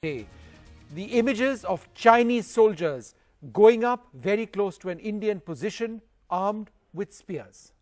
day. The images of Chinese soldiers going up very close to an Indian position armed with spears.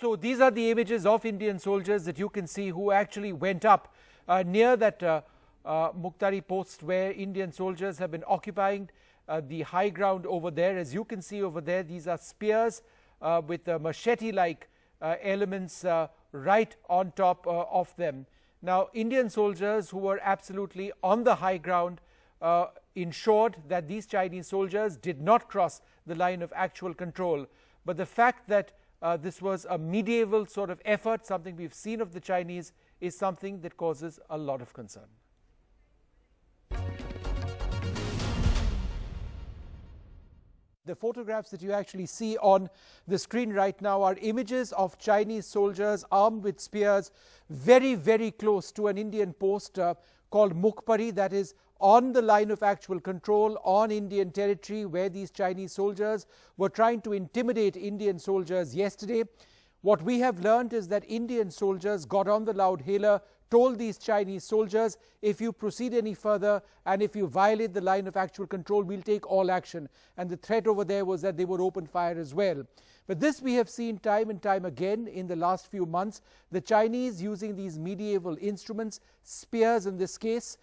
So these are the images of Indian soldiers that you can see who actually went up near that Muktari post where Indian soldiers have been occupying the high ground over there. As you can see over there, these are spears with machete-like elements right on top of them. Now, Indian soldiers who were absolutely on the high ground ensured that these Chinese soldiers did not cross the line of actual control. But the fact that this was a medieval sort of effort, something we've seen of the Chinese, is something that causes a lot of concern. The photographs that you actually see on the screen right now are images of Chinese soldiers armed with spears very, very close to an Indian post called Mukpari, that is on the line of actual control on Indian territory, where these Chinese soldiers were trying to intimidate Indian soldiers yesterday. What we have learned is that Indian soldiers got on the loudhailer, told these Chinese soldiers, if you proceed any further and if you violate the line of actual control, we'll take all action. And the threat over there was that they would open fire as well. But this we have seen time and time again in the last few months. The Chinese using these medieval instruments, spears in this case.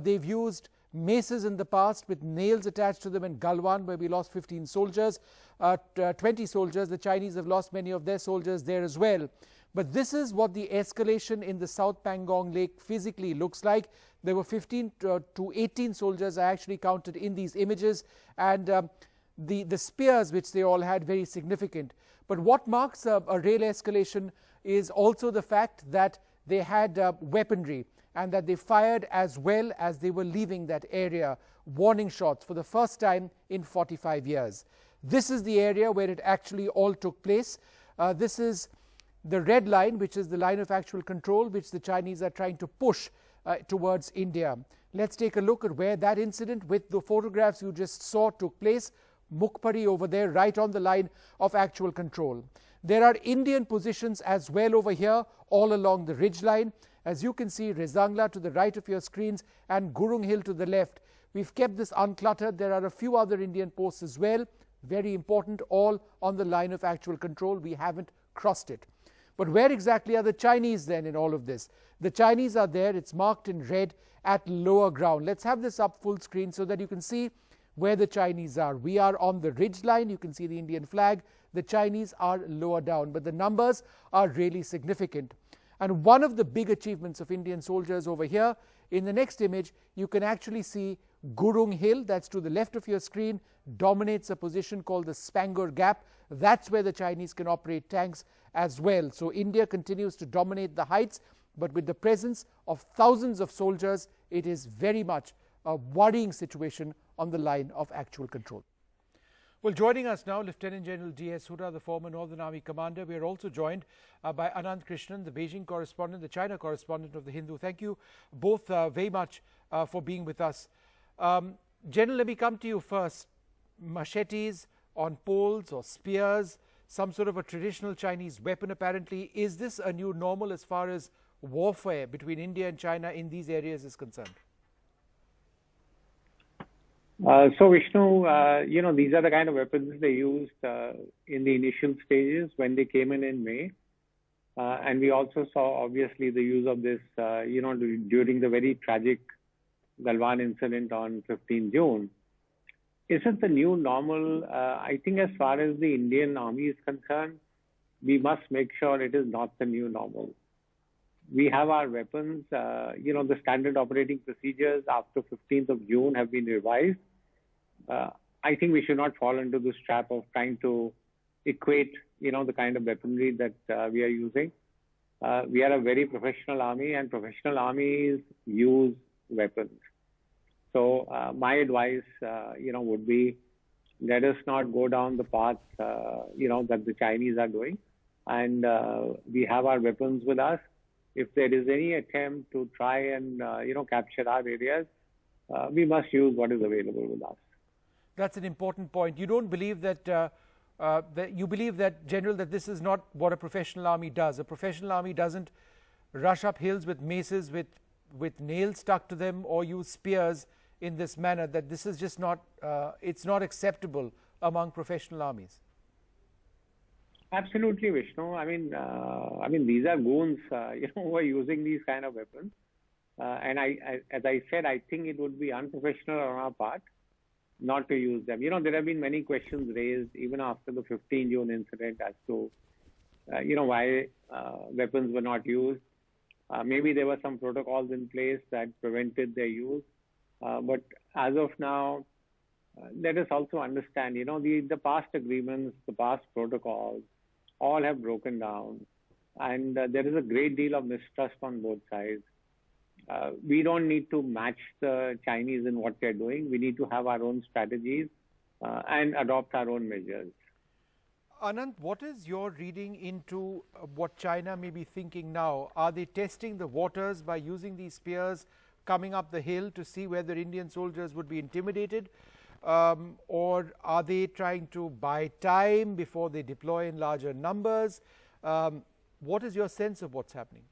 They've used maces in the past with nails attached to them in Galwan, where we lost 15 soldiers, 20 soldiers. The Chinese have lost many of their soldiers there as well. But this is what the escalation in the South Pangong Lake physically looks like. There were 15 to 18 soldiers I actually counted in these images, and the spears which they all had, very significant. But what marks a real escalation is also the fact that they had weaponry, and that they fired as well as they were leaving that area, warning shots for the first time in 45 years. This is the area where it actually all took place. This is the red line, which is the line of actual control, which the Chinese are trying to push towards India. Let's take a look at where that incident with the photographs you just saw took place. Mukpari over there, right on the line of actual control. There are Indian positions as well over here, all along the ridge line. As you can see, Rezangla to the right of your screens and Gurung Hill to the left. We've kept this uncluttered. There are a few other Indian posts as well, very important, all on the line of actual control. We haven't crossed it. But where exactly are the Chinese then in all of this? The Chinese are there, it's marked in red at lower ground. Let's have this up full screen so that you can see where the Chinese are. We are on the ridge line, you can see the Indian flag. The Chinese are lower down, but the numbers are really significant. And one of the big achievements of Indian soldiers over here, in the next image, you can actually see Gurung Hill, that's to the left of your screen, dominates a position called the Spangor Gap. That's where the Chinese can operate tanks as well. So India continues to dominate the heights, but with the presence of thousands of soldiers, it is very much a worrying situation on the line of actual control. Well, joining us now, Lieutenant General D.S. Hooda, the former Northern Army commander. We are also joined by Anand Krishnan, the Beijing correspondent, the China correspondent of The Hindu. Thank you both very much for being with us. General, let me come to you first. Machetes on poles or spears, some sort of a traditional Chinese weapon apparently. Is this a new normal as far as warfare between India and China in these areas is concerned? So Vishnu, these are the kind of weapons they used in the initial stages when they came in May. And we also saw, obviously, the use of this, during the very tragic Galwan incident on 15 June. Is it the new normal? I think as far as the Indian Army is concerned, we must make sure it is not the new normal. We have our weapons, the standard operating procedures after 15th of June have been revised. I think we should not fall into this trap of trying to equate, the kind of weaponry that we are using. We are a very professional army, and professional armies use weapons. So my advice, would be, let us not go down the path, that the Chinese are doing. And we have our weapons with us. If there is any attempt to try and, capture our areas, we must use what is available with us. That's an important point. You don't believe that that you believe that, General, that this is not what a professional army does. A professional army doesn't rush up hills with maces with nails stuck to them or use spears in this manner, that this is just not, it's not acceptable among professional armies. Absolutely, Vishnu. I mean, these are goons, who are using these kind of weapons. And as I said, I think it would be unprofessional on our part not to use them. There have been many questions raised even after the 15 June incident as to, why weapons were not used. Maybe there were some protocols in place that prevented their use. But as of now, let us also understand, the past agreements, the past protocols, all have broken down. And there is a great deal of mistrust on both sides. We don't need to match the Chinese in what they're doing. We need to have our own strategies and adopt our own measures. Anand, what is your reading into what China may be thinking now? Are they testing the waters by using these spears coming up the hill to see whether Indian soldiers would be intimidated? Or are they trying to buy time before they deploy in larger numbers? What is your sense of what's happening?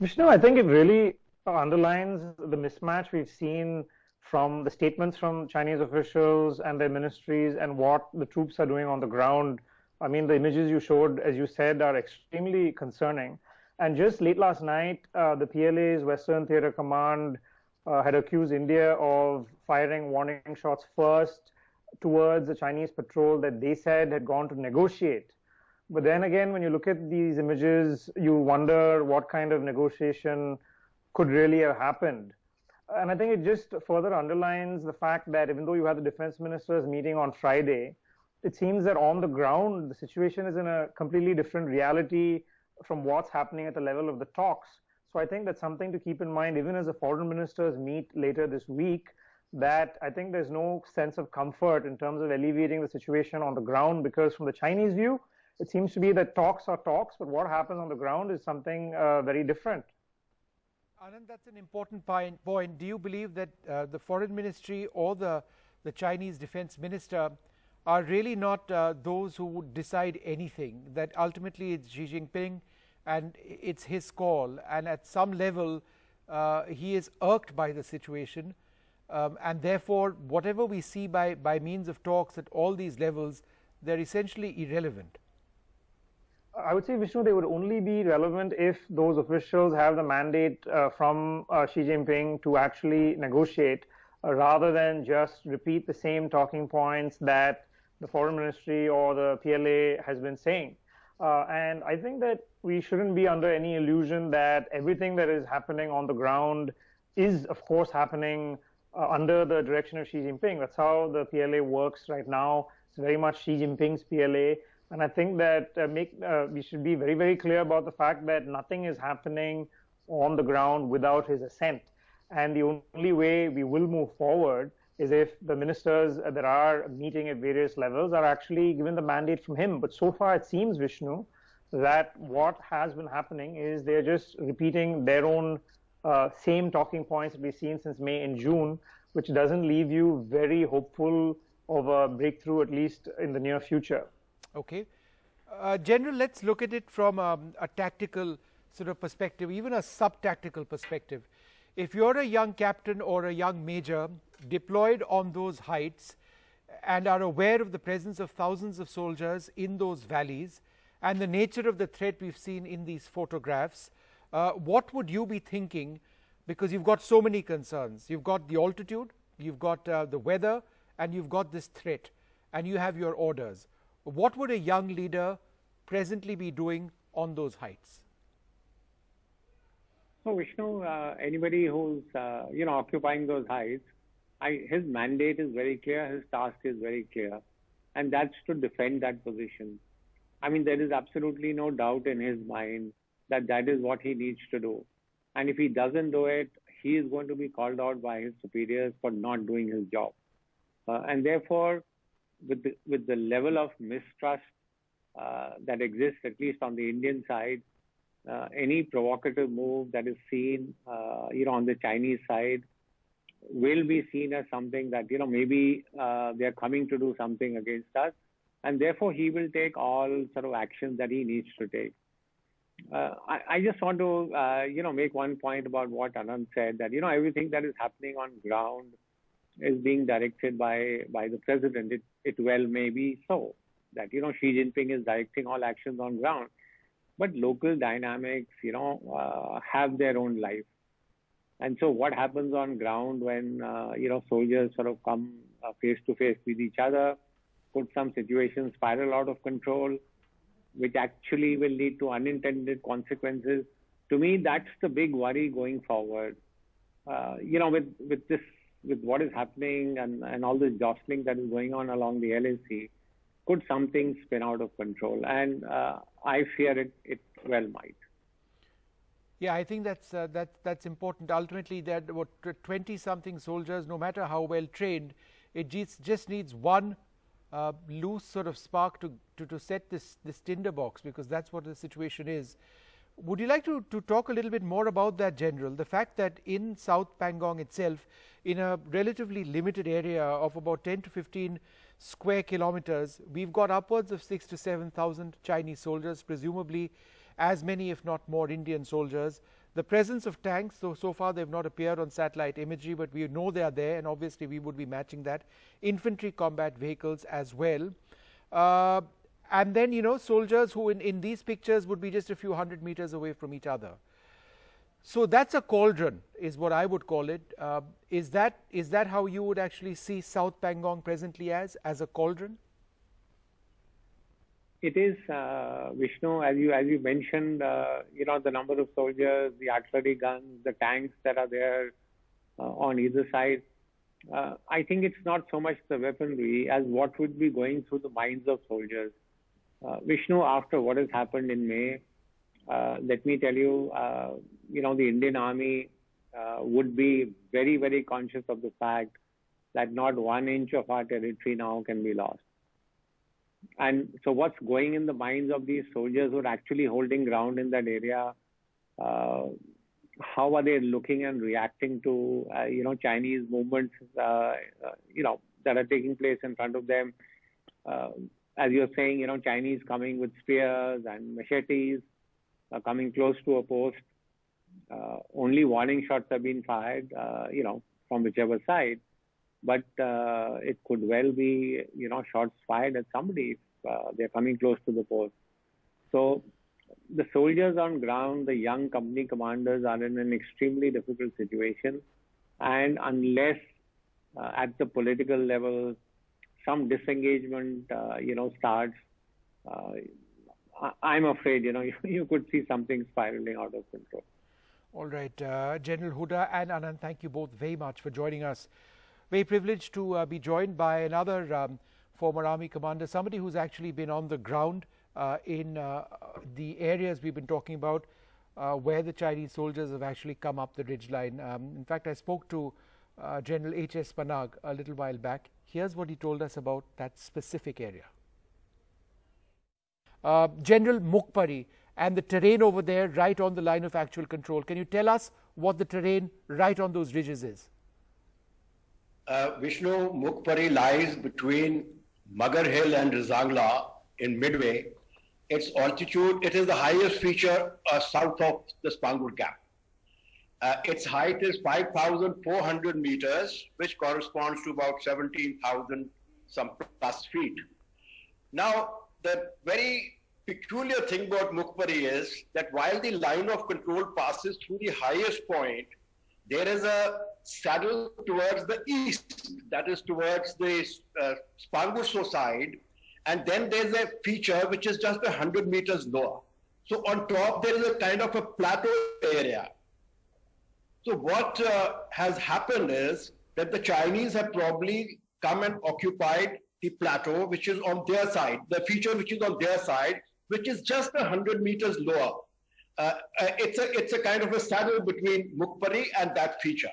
Vishnu, I think it really underlines the mismatch we've seen from the statements from Chinese officials and their ministries and what the troops are doing on the ground. I mean, the images you showed, as you said, are extremely concerning. And just late last night, the PLA's Western Theatre Command had accused India of firing warning shots first towards the Chinese patrol that they said had gone to negotiate. But then again, when you look at these images, you wonder what kind of negotiation could really have happened. And I think it just further underlines the fact that even though you had the defense ministers meeting on Friday, it seems that on the ground, the situation is in a completely different reality from what's happening at the level of the talks. So I think that's something to keep in mind, even as the foreign ministers meet later this week, that I think there's no sense of comfort in terms of alleviating the situation on the ground, because from the Chinese view, it seems to be that talks are talks, but what happens on the ground is something very different. Anand, that's an important point. Do you believe that the foreign ministry or the Chinese defense minister are really not those who would decide anything, that ultimately it's Xi Jinping and it's his call, and at some level he is irked by the situation, and therefore whatever we see by means of talks at all these levels, they're essentially irrelevant? I would say, Vishnu, they would only be relevant if those officials have the mandate from Xi Jinping to actually negotiate, rather than just repeat the same talking points that the foreign ministry or the PLA has been saying. And I think that we shouldn't be under any illusion that everything that is happening on the ground is, of course, happening under the direction of Xi Jinping. That's how the PLA works right now. It's very much Xi Jinping's PLA. And I think that we should be very, very clear about the fact that nothing is happening on the ground without his assent. And the only way we will move forward is if the ministers that are meeting at various levels are actually given the mandate from him. But so far it seems, Vishnu, that what has been happening is they're just repeating their own same talking points that we've seen since May and June, which doesn't leave you very hopeful of a breakthrough, at least in the near future. Okay. General, let's look at it from a tactical sort of perspective, even a sub-tactical perspective. If you're a young captain or a young major deployed on those heights and are aware of the presence of thousands of soldiers in those valleys and the nature of the threat we've seen in these photographs, what would you be thinking? Because you've got so many concerns. You've got the altitude, you've got the weather, and you've got this threat, and you have your orders. What would a young leader presently be doing on those heights? So, Vishnu, anybody who's occupying those heights, his mandate is very clear, his task is very clear, and that's to defend that position. I mean, there is absolutely no doubt in his mind that that is what he needs to do. And if he doesn't do it, he is going to be called out by his superiors for not doing his job. And therefore, with the level of mistrust that exists, at least on the Indian side, any provocative move that is seen, on the Chinese side, will be seen as something that, maybe they are coming to do something against us. and therefore he will take all sort of actions that he needs to take. I just want to, make one point about what Anand said, that, everything that is happening on ground is being directed by the president. It well may be so that, Xi Jinping is directing all actions on ground, but local dynamics, have their own life. And so what happens on ground when, soldiers sort of come face to face with each other, could some situations spiral out of control, which actually will lead to unintended consequences. To me, that's the big worry going forward. With what is happening and all this jostling that is going on along the LAC, could something spin out of control? And I fear it well might. Yeah, I think that's important. Ultimately, that 20-something soldiers, no matter how well trained, it just needs one loose sort of spark to set this tinderbox, because that's what the situation is. Would you like to talk a little bit more about that, General? The fact that in South Pangong itself, in a relatively limited area of about 10 to 15 square kilometers, we've got upwards of 6,000 to 7,000 Chinese soldiers, presumably as many if not more Indian soldiers. The presence of tanks, so far they've not appeared on satellite imagery, but we know they are there, and obviously we would be matching that. Infantry combat vehicles as well. And then, soldiers who in these pictures would be just a few hundred meters away from each other. So that's a cauldron, is what I would call it. Is that how you would actually see South Pangong presently as a cauldron? It is, Vishnu, as you mentioned, the number of soldiers, the artillery guns, the tanks that are there on either side. I think it's not so much the weaponry as what would be going through the minds of soldiers. Vishnu, after what has happened in May, let me tell you, the Indian Army would be very, very conscious of the fact that not 1 inch of our territory now can be lost. And so what's going in the minds of these soldiers who are actually holding ground in that area? How are they looking and reacting to, Chinese movements, that are taking place in front of them? As you're saying, Chinese coming with spears and machetes, coming close to a post. Only warning shots have been fired, from whichever side. But it could well be, shots fired at somebody if they're coming close to the post. So the soldiers on ground, the young company commanders, are in an extremely difficult situation. And unless at the political level some disengagement, starts, I'm afraid, you could see something spiraling out of control. All right, General Huda and Anand, thank you both very much for joining us. Very privileged to be joined by another former Army commander, somebody who's actually been on the ground in the areas we've been talking about, where the Chinese soldiers have actually come up the ridgeline. In fact, I spoke to General H.S. Panag a little while back. Here's what he told us about that specific area. General Mukpari and the terrain over there right on the line of actual control. Can you tell us what the terrain right on those ridges is? Vishnu, Mukpari lies between Magar Hill and Rizangla in Midway. Its altitude, it is the highest feature south of the Spangur Gap. Its height is 5,400 meters, which corresponds to about 17,000 some plus feet. Now, the very peculiar thing about Mukpari is that while the line of control passes through the highest point, there is a saddle towards the east, that is towards the Spangur side, and then there's a feature which is just 100 meters lower. So on top there is a kind of a plateau area. So what has happened is that the Chinese have probably come and occupied the plateau which is on their side, the feature which is on their side, which is just 100 meters lower. It's a kind of a saddle between Mukpari and that feature.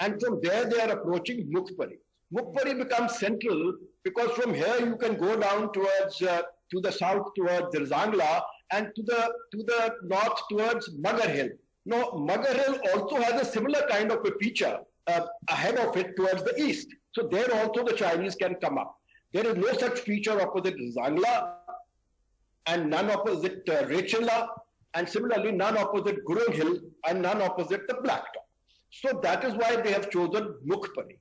And from there they are approaching Mukpari. Mukpari becomes central because from here you can go down towards to the south towards Rizangla and to the north towards Magar Hill. Now Magar Hill also has a similar kind of a feature ahead of it towards the east. So there also the Chinese can come up. There is no such feature opposite Zangla and none opposite Rechela, and similarly none opposite Gurung Hill and none opposite the Blacktop. So that is why they have chosen Mukhpari.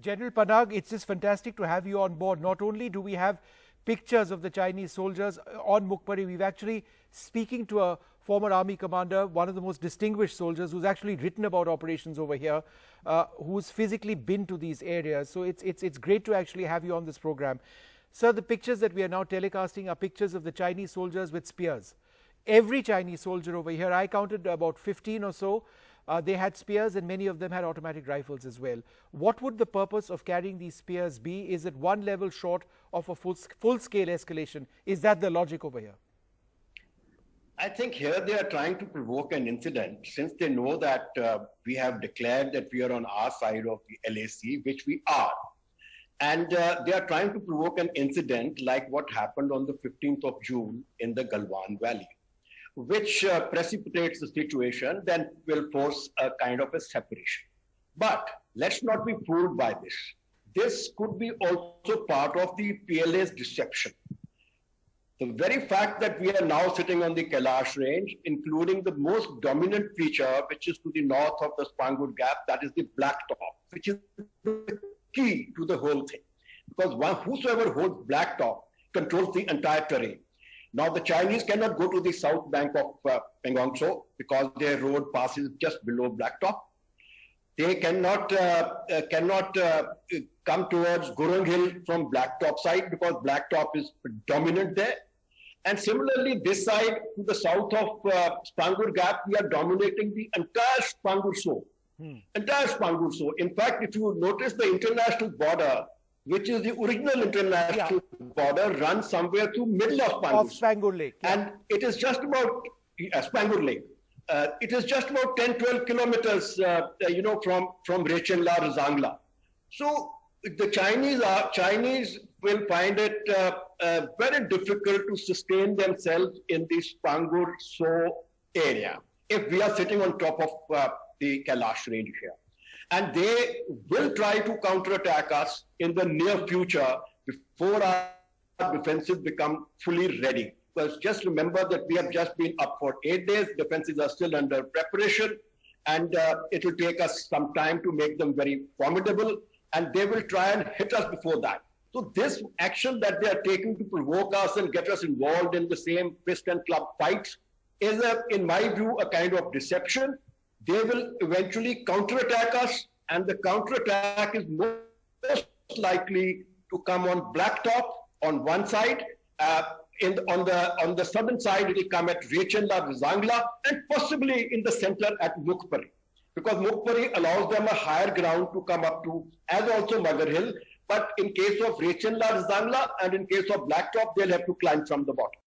General Panag, it's just fantastic to have you on board. Not only do we have pictures of the Chinese soldiers on Mukhpari, we've actually speaking to a former army commander, one of the most distinguished soldiers who's actually written about operations over here, who's physically been to these areas. So it's great to actually have you on this program. Sir, the pictures that we are now telecasting are pictures of the Chinese soldiers with spears. Every Chinese soldier over here, I counted about 15 or so, they had spears and many of them had automatic rifles as well. What would the purpose of carrying these spears be? Is it one level short of a full-scale escalation? Is that the logic over here? I think here they are trying to provoke an incident since they know that we have declared that we are on our side of the LAC, which we are. And they are trying to provoke an incident like what happened on the 15th of June in the Galwan Valley, which precipitates the situation, then will force a kind of a separation. But let's not be fooled by this. This could be also part of the PLA's deception. The very fact that we are now sitting on the Kailash range, including the most dominant feature, which is to the north of the Spangur Gap, that is the Blacktop, which is the key to the whole thing. Because whosoever holds Blacktop controls the entire terrain. Now, the Chinese cannot go to the south bank of Pangong because their road passes just below Blacktop. They cannot come towards Gurung Hill from Blacktop side because Blacktop is dominant there. And similarly, this side to the south of Spangur Gap, we are dominating the entire Spangur So. Entire Spangur So. In fact, if you notice the international border, which is the original international border, runs somewhere through middle of Spangur Lake. And it is just about Spangur Lake. It is just about 10-12 kilometers, from Rechenla, Zangla. So the Chinese will find it very difficult to sustain themselves in the Spangur So area if we are sitting on top of the Kailash range here. And they will try to counterattack us in the near future before our defenses become fully ready. Because just remember that we have just been up for 8 days, defenses are still under preparation, and it will take us some time to make them very formidable, and they will try and hit us before that. So this action that they are taking to provoke us and get us involved in the same fist and club fights is, in my view, a kind of deception. They will eventually counterattack us, and the counterattack is most likely to come on Blacktop on one side. On the southern side, it will come at Rechenla, Zangla, and possibly in the center at Mukhpari, because Mukhpari allows them a higher ground to come up to, as also Magar Hill. But in case of Rechenla, Zangla, and in case of Blacktop, they'll have to climb from the bottom.